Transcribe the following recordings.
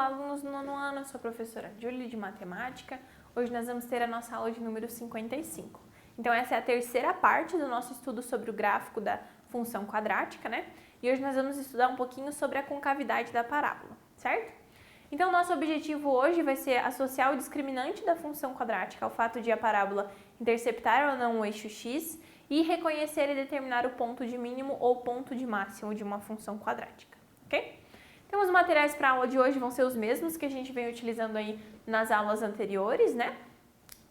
Olá, alunos do nono ano, eu sou a professora Júlia de Matemática. Hoje nós vamos ter a nossa aula de número 55. Então essa é a terceira parte do nosso estudo sobre o gráfico da função quadrática, né? E hoje nós vamos estudar um pouquinho sobre a concavidade da parábola, certo? Então nosso objetivo hoje vai ser associar o discriminante da função quadrática ao fato de a parábola interceptar ou não o eixo x e reconhecer e determinar o ponto de mínimo ou ponto de máximo de uma função quadrática, ok? Então, os materiais para a aula de hoje vão ser os mesmos que a gente vem utilizando aí nas aulas anteriores, né?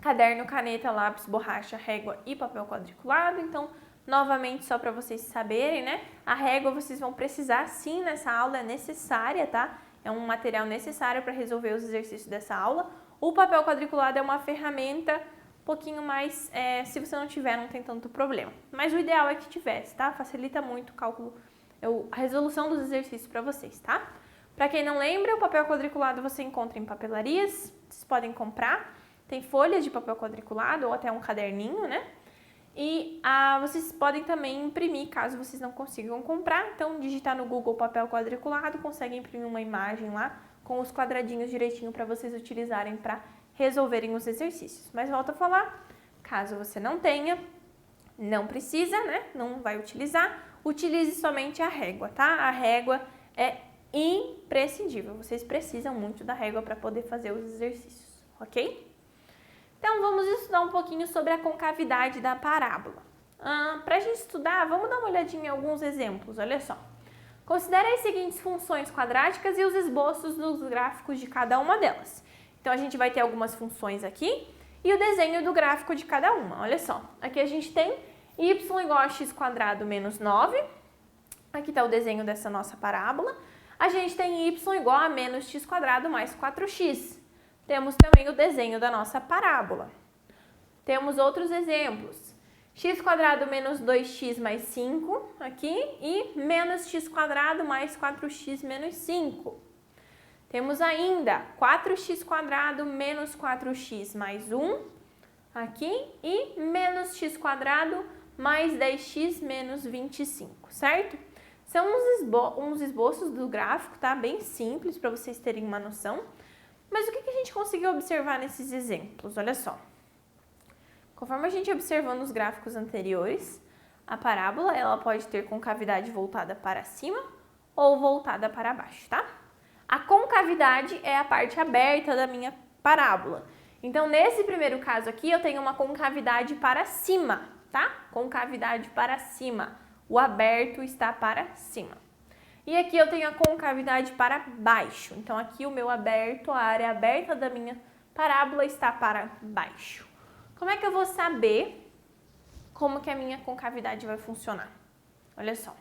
Caderno, caneta, lápis, borracha, régua e papel quadriculado. Então, novamente, só para vocês saberem, né? A régua vocês vão precisar sim nessa aula, é necessária, tá? É um material necessário para resolver os exercícios dessa aula. O papel quadriculado é uma ferramenta um pouquinho mais, se você não tiver, não tem tanto problema. Mas o ideal é que tivesse, tá? Facilita muito o cálculo, a resolução dos exercícios para vocês, tá? Para quem não lembra, o papel quadriculado você encontra em papelarias, vocês podem comprar, tem folhas de papel quadriculado ou até um caderninho, né? E vocês podem também imprimir, caso vocês não consigam comprar, então digitar no Google papel quadriculado, consegue imprimir uma imagem lá com os quadradinhos direitinho para vocês utilizarem para resolverem os exercícios. Mas volto a falar, caso você não tenha, não precisa, né? Não vai utilizar, utilize somente a régua, tá? A régua é imprescindível, vocês precisam muito da régua para poder fazer os exercícios, ok? Então, vamos estudar um pouquinho sobre a concavidade da parábola. Para a gente estudar, vamos dar uma olhadinha em alguns exemplos, olha só. Considere as seguintes funções quadráticas e os esboços dos gráficos de cada uma delas. Então, a gente vai ter algumas funções aqui e o desenho do gráfico de cada uma, olha só. Aqui a gente tem y igual a x² menos 9. Aqui está o desenho dessa nossa parábola. A gente tem y igual a menos x² mais 4x. Temos também o desenho da nossa parábola. Temos outros exemplos. x² menos 2x mais 5 aqui e menos x² mais 4x menos 5. Temos ainda 4x² menos 4x mais 1 aqui e menos x² mais 10x menos 25, certo? São uns esboços do gráfico, tá? Bem simples para vocês terem uma noção. Mas o que a gente conseguiu observar nesses exemplos? Olha só. Conforme a gente observou nos gráficos anteriores, a parábola ela pode ter concavidade voltada para cima ou voltada para baixo, tá? A concavidade é a parte aberta da minha parábola. Então, nesse primeiro caso aqui, eu tenho uma concavidade para cima, tá? Concavidade para cima. O aberto está para cima. E aqui eu tenho a concavidade para baixo. Então, aqui o meu aberto, a área aberta da minha parábola está para baixo. Como é que eu vou saber como que a minha concavidade vai funcionar? Olha só.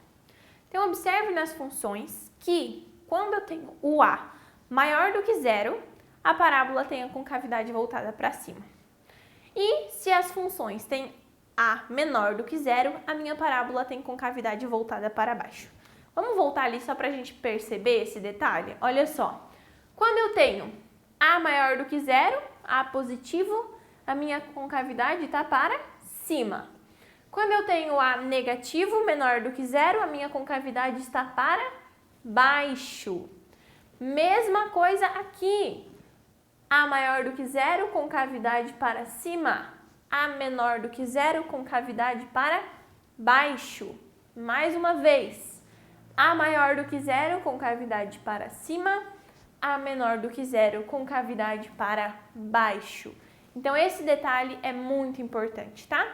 Então, observe nas funções que, quando eu tenho o A maior do que zero, a parábola tem a concavidade voltada para cima. E se as funções têm A menor do que zero, a minha parábola tem concavidade voltada para baixo. Vamos voltar ali só para a gente perceber esse detalhe? Olha só, quando eu tenho A maior do que zero, A positivo, a minha concavidade está para cima. Quando eu tenho A negativo, menor do que zero, a minha concavidade está para baixo. Mesma coisa aqui. A maior do que zero, concavidade para cima. A menor do que zero, concavidade para baixo. Mais uma vez. A maior do que zero, concavidade para cima. A menor do que zero, concavidade para baixo. Então, esse detalhe é muito importante, tá?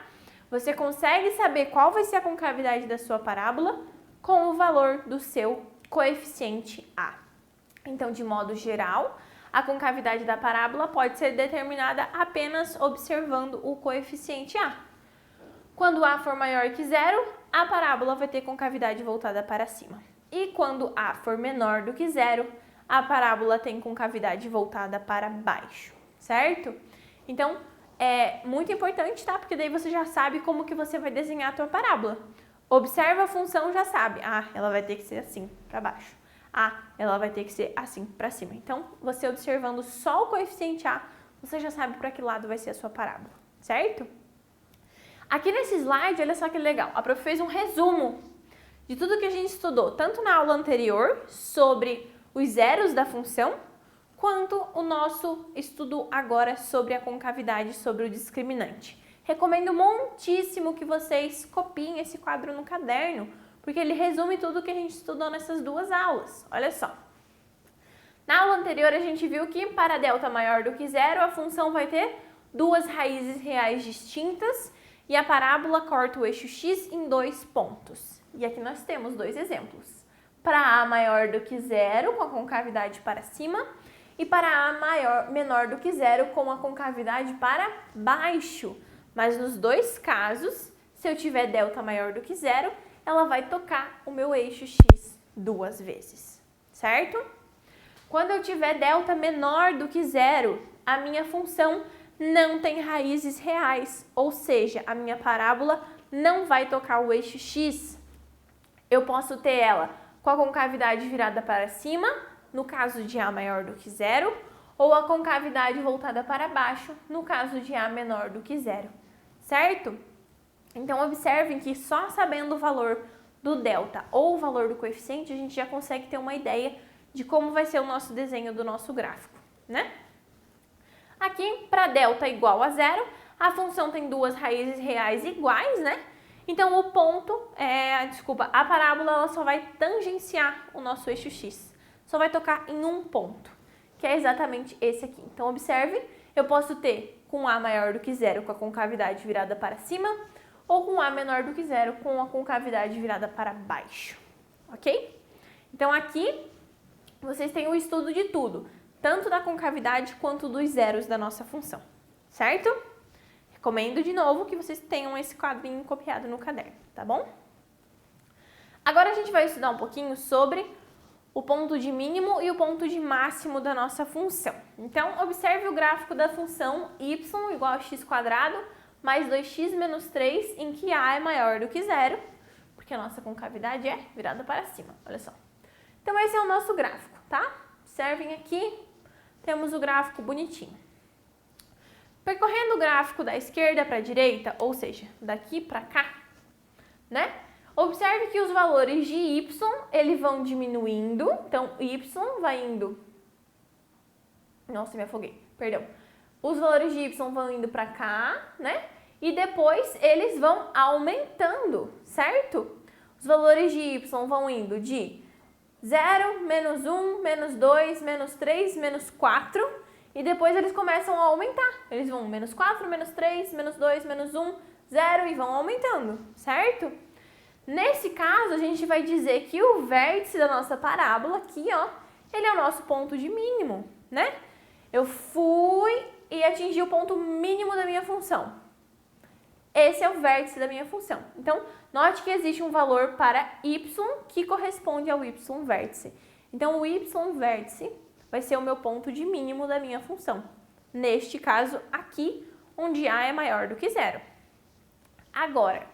Você consegue saber qual vai ser a concavidade da sua parábola com o valor do seu coeficiente A. Então, de modo geral, a concavidade da parábola pode ser determinada apenas observando o coeficiente A. Quando A for maior que zero, a parábola vai ter concavidade voltada para cima. E quando A for menor do que zero, a parábola tem concavidade voltada para baixo, certo? Então, é muito importante, tá? Porque daí você já sabe como que você vai desenhar a tua parábola. Observa a função, já sabe. Ela vai ter que ser assim para baixo. Ela vai ter que ser assim para cima. Então, você observando só o coeficiente A, você já sabe para que lado vai ser a sua parábola, certo? Aqui nesse slide, olha só que legal, a prof fez um resumo de tudo que a gente estudou, tanto na aula anterior, sobre os zeros da função, quanto o nosso estudo agora sobre a concavidade, sobre o discriminante. Recomendo muitíssimo que vocês copiem esse quadro no caderno, porque ele resume tudo o que a gente estudou nessas duas aulas. Olha só. Na aula anterior, a gente viu que para delta maior do que zero, a função vai ter duas raízes reais distintas e a parábola corta o eixo x em 2 pontos. E aqui nós temos 2 exemplos. Para a maior do que zero, com a concavidade para cima, e para a menor do que zero, com a concavidade para baixo. Mas nos 2 casos, se eu tiver delta maior do que zero, ela vai tocar o meu eixo x 2 vezes, certo? Quando eu tiver delta menor do que zero, a minha função não tem raízes reais, ou seja, a minha parábola não vai tocar o eixo x. Eu posso ter ela com a concavidade virada para cima, no caso de a maior do que zero, ou a concavidade voltada para baixo, no caso de a menor do que zero, certo? Então, observem que só sabendo o valor do delta ou o valor do coeficiente, a gente já consegue ter uma ideia de como vai ser o nosso desenho do nosso gráfico, né? Aqui, para delta igual a zero, a função tem duas raízes reais iguais, né? Então, o ponto, a parábola ela só vai tangenciar o nosso eixo x. Só vai tocar em um ponto, que é exatamente esse aqui. Então, observe, eu posso ter com a maior do que zero com a concavidade virada para cima, ou com a menor do que zero com a concavidade virada para baixo, ok? Então, aqui vocês têm o estudo de tudo, tanto da concavidade quanto dos zeros da nossa função, certo? Recomendo de novo que vocês tenham esse quadrinho copiado no caderno, tá bom? Agora a gente vai estudar um pouquinho sobre o ponto de mínimo e o ponto de máximo da nossa função. Então, observe o gráfico da função y igual a x² mais 2x menos 3, em que a é maior do que zero, porque a nossa concavidade é virada para cima, olha só. Então, esse é o nosso gráfico, tá? Observem aqui, temos o gráfico bonitinho. Percorrendo o gráfico da esquerda para a direita, ou seja, daqui para cá, né? Observe que os valores de y, eles vão diminuindo, então y vai indo... Nossa, me afoguei, perdão. Os valores de y vão indo para cá, né? E depois eles vão aumentando, certo? Os valores de y vão indo de 0, menos 1, menos 2, menos 3, menos 4, e depois eles começam a aumentar. Eles vão menos 4, menos 3, menos 2, menos 1, 0 e vão aumentando, certo? Nesse caso, a gente vai dizer que o vértice da nossa parábola aqui, ó, ele é o nosso ponto de mínimo, né? Eu fui e atingi o ponto mínimo da minha função. Esse é o vértice da minha função. Então, note que existe um valor para y que corresponde ao y vértice. Então, o y vértice vai ser o meu ponto de mínimo da minha função. Neste caso aqui, onde a é maior do que zero. Agora,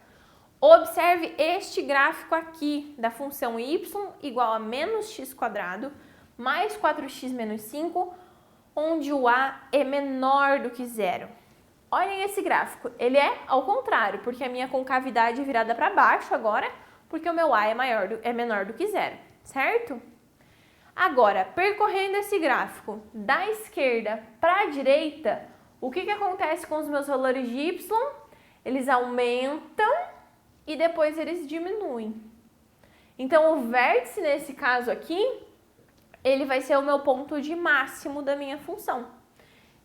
observe este gráfico aqui da função y igual a menos x² mais 4x menos 5, onde o a é menor do que zero. Olhem esse gráfico, ele é ao contrário, porque a minha concavidade é virada para baixo agora, porque o meu a é menor do que zero, certo? Agora, percorrendo esse gráfico da esquerda para a direita, o que acontece com os meus valores de y? Eles aumentam e depois eles diminuem. Então, o vértice nesse caso aqui, ele vai ser o meu ponto de máximo da minha função.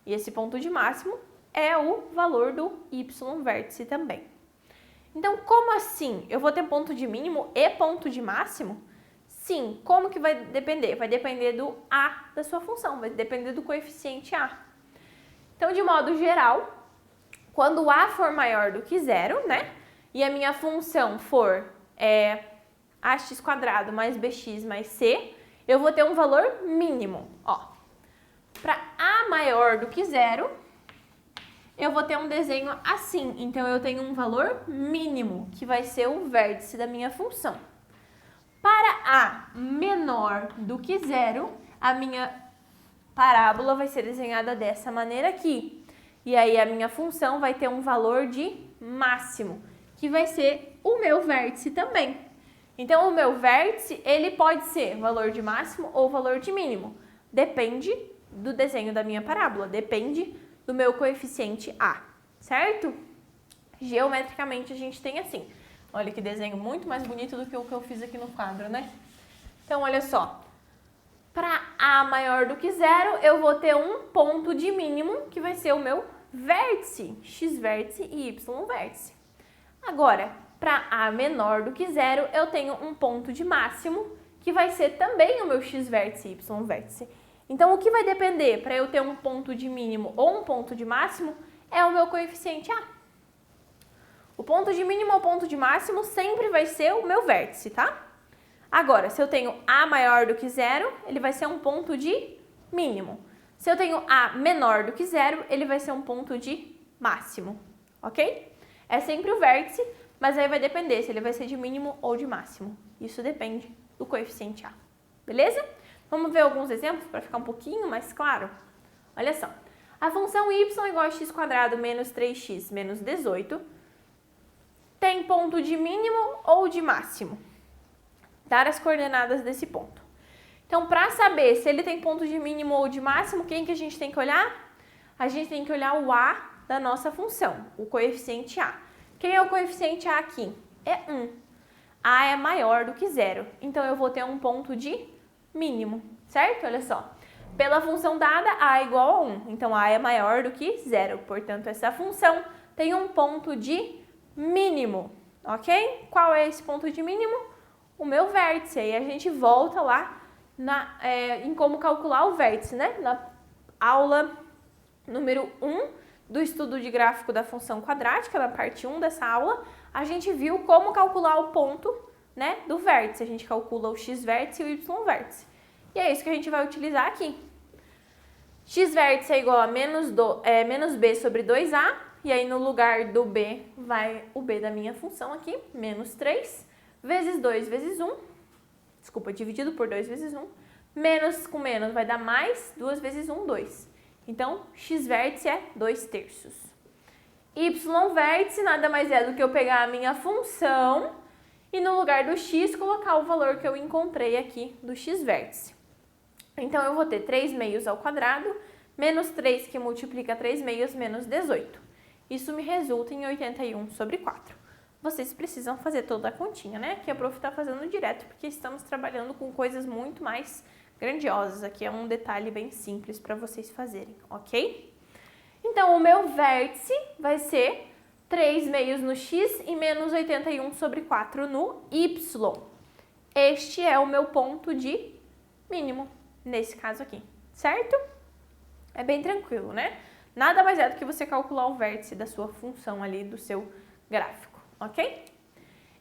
E esse ponto de máximo é o valor do y vértice também. Então, como assim? Eu vou ter ponto de mínimo e ponto de máximo? Sim, como que vai depender? Vai depender do a da sua função, vai depender do coeficiente a. Então, de modo geral, quando o a for maior do que zero, né? E a minha função for ax² mais bx mais c, eu vou ter um valor mínimo, ó. Para a maior do que zero, eu vou ter um desenho assim. Então, eu tenho um valor mínimo, que vai ser o vértice da minha função. Para a menor do que zero, a minha parábola vai ser desenhada dessa maneira aqui. E aí, a minha função vai ter um valor de máximo, que vai ser o meu vértice também. Então, o meu vértice, ele pode ser valor de máximo ou valor de mínimo. Depende do desenho da minha parábola, depende do meu coeficiente A, certo? Geometricamente a gente tem assim. Olha que desenho muito mais bonito do que o que eu fiz aqui no quadro, né? Então, olha só. Para A maior do que zero, eu vou ter um ponto de mínimo, que vai ser o meu vértice, x vértice e y vértice. Agora, para A menor do que zero, eu tenho um ponto de máximo, que vai ser também o meu x vértice e y vértice. Então, o que vai depender para eu ter um ponto de mínimo ou um ponto de máximo é o meu coeficiente A. O ponto de mínimo ou ponto de máximo sempre vai ser o meu vértice, tá? Agora, se eu tenho A maior do que zero, ele vai ser um ponto de mínimo. Se eu tenho A menor do que zero, ele vai ser um ponto de máximo, ok? É sempre o vértice, mas aí vai depender se ele vai ser de mínimo ou de máximo. Isso depende do coeficiente A, beleza? Vamos ver alguns exemplos para ficar um pouquinho mais claro? Olha só, a função y igual a x² menos 3x menos 18 tem ponto de mínimo ou de máximo? Dar as coordenadas desse ponto. Então, para saber se ele tem ponto de mínimo ou de máximo, quem que a gente tem que olhar? A gente tem que olhar o A da nossa função, o coeficiente A. Quem é o coeficiente A aqui? É 1. A é maior do que zero, então eu vou ter um ponto de mínimo, certo? Olha só. Pela função dada, A é igual a 1, então A é maior do que zero, portanto, essa função tem um ponto de mínimo, ok? Qual é esse ponto de mínimo? O meu vértice. Aí a gente volta lá em como calcular o vértice, né? Na aula número 1 do estudo de gráfico da função quadrática, na parte 1 dessa aula, a gente viu como calcular o ponto, né, do vértice. A gente calcula o x vértice e o y vértice. E é isso que a gente vai utilizar aqui. X vértice é igual a menos b sobre 2a, e aí no lugar do b vai o b da minha função aqui, menos 3, vezes 2 vezes 1, dividido por 2 vezes 1, menos com menos vai dar mais, 2 vezes 1, 2. Então, x vértice é 2/3. Y vértice nada mais é do que eu pegar a minha função e no lugar do x colocar o valor que eu encontrei aqui do x vértice. Então, eu vou ter 3 meios ao quadrado, menos 3 que multiplica 3 meios, menos 18. Isso me resulta em 81/4. Vocês precisam fazer toda a continha, né? Que a prof está fazendo direto, porque estamos trabalhando com coisas muito mais grandiosas. Aqui é um detalhe bem simples para vocês fazerem, ok? Então, o meu vértice vai ser 3 meios no x e menos 81/4 no y. Este é o meu ponto de mínimo, nesse caso aqui, certo? É bem tranquilo, né? Nada mais é do que você calcular o vértice da sua função ali, do seu gráfico, ok?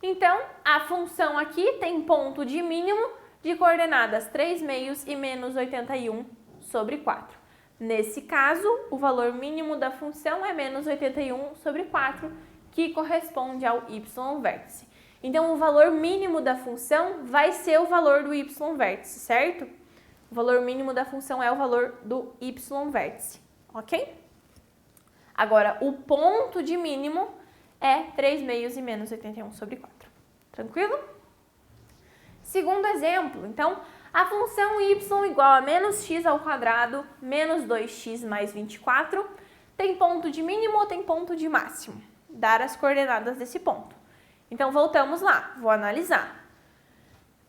Então, a função aqui tem ponto de mínimo de coordenadas 3 meios e menos 81/4. Nesse caso, o valor mínimo da função é menos 81/4, que corresponde ao y vértice. Então, o valor mínimo da função vai ser o valor do y vértice, certo? O valor mínimo da função é o valor do y vértice, ok? Agora, o ponto de mínimo é 3 meios e menos 81/4. Tranquilo? Segundo exemplo, então, a função y igual a menos x ao quadrado menos 2x mais 24 tem ponto de mínimo ou tem ponto de máximo? Dar as coordenadas desse ponto. Então, voltamos lá, vou analisar.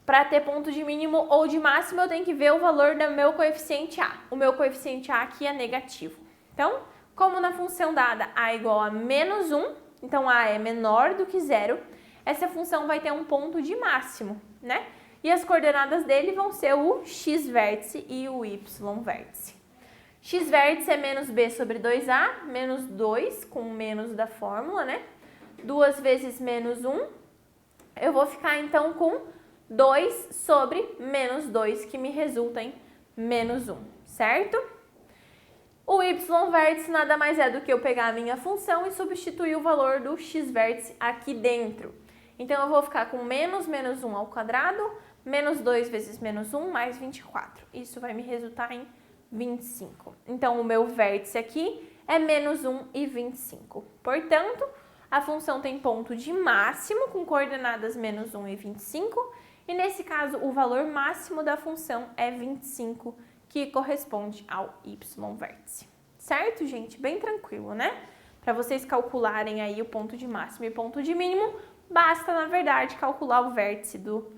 Para ter ponto de mínimo ou de máximo, eu tenho que ver o valor do meu coeficiente A. O meu coeficiente A aqui é negativo. Então, como na função dada A igual a menos 1, então A é menor do que zero, essa função vai ter um ponto de máximo, né? E as coordenadas dele vão ser o x vértice e o y vértice. X vértice é menos b sobre 2a, menos 2, com o menos da fórmula, né? 2 vezes menos 1, eu vou ficar então com 2 sobre menos 2, que me resulta em menos 1, certo? O y vértice nada mais é do que eu pegar a minha função e substituir o valor do x vértice aqui dentro. Então, eu vou ficar com menos 1 ao quadrado, menos 2 vezes menos 1, mais 24. Isso vai me resultar em 25. Então, o meu vértice aqui é menos 1 e 25. Portanto, a função tem ponto de máximo com coordenadas menos 1 e 25. E nesse caso, o valor máximo da função é 25 que corresponde ao y vértice. Certo, gente? Bem tranquilo, né? Para vocês calcularem aí o ponto de máximo e ponto de mínimo, basta, na verdade, calcular o vértice do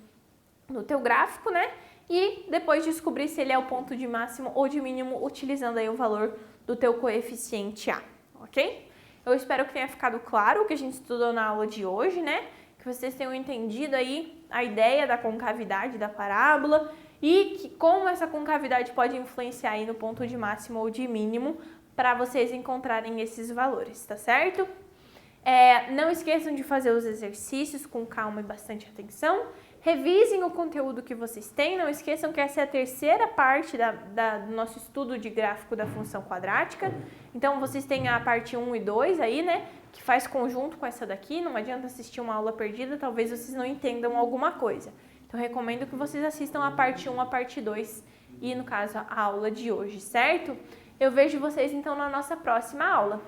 teu gráfico, né? E depois descobrir se ele é o ponto de máximo ou de mínimo utilizando aí o valor do teu coeficiente A, ok? Eu espero que tenha ficado claro o que a gente estudou na aula de hoje, né? Que vocês tenham entendido aí a ideia da concavidade da parábola e que como essa concavidade pode influenciar aí no ponto de máximo ou de mínimo para vocês encontrarem esses valores, tá certo? Não esqueçam de fazer os exercícios com calma e bastante atenção. Revisem o conteúdo que vocês têm. Não esqueçam que essa é a terceira parte do nosso estudo de gráfico da função quadrática. Então, vocês têm a parte 1 e 2 aí, né? Que faz conjunto com essa daqui. Não adianta assistir uma aula perdida, talvez vocês não entendam alguma coisa. Então, recomendo que vocês assistam a parte 1, a parte 2 e, no caso, a aula de hoje, certo? Eu vejo vocês, então, na nossa próxima aula.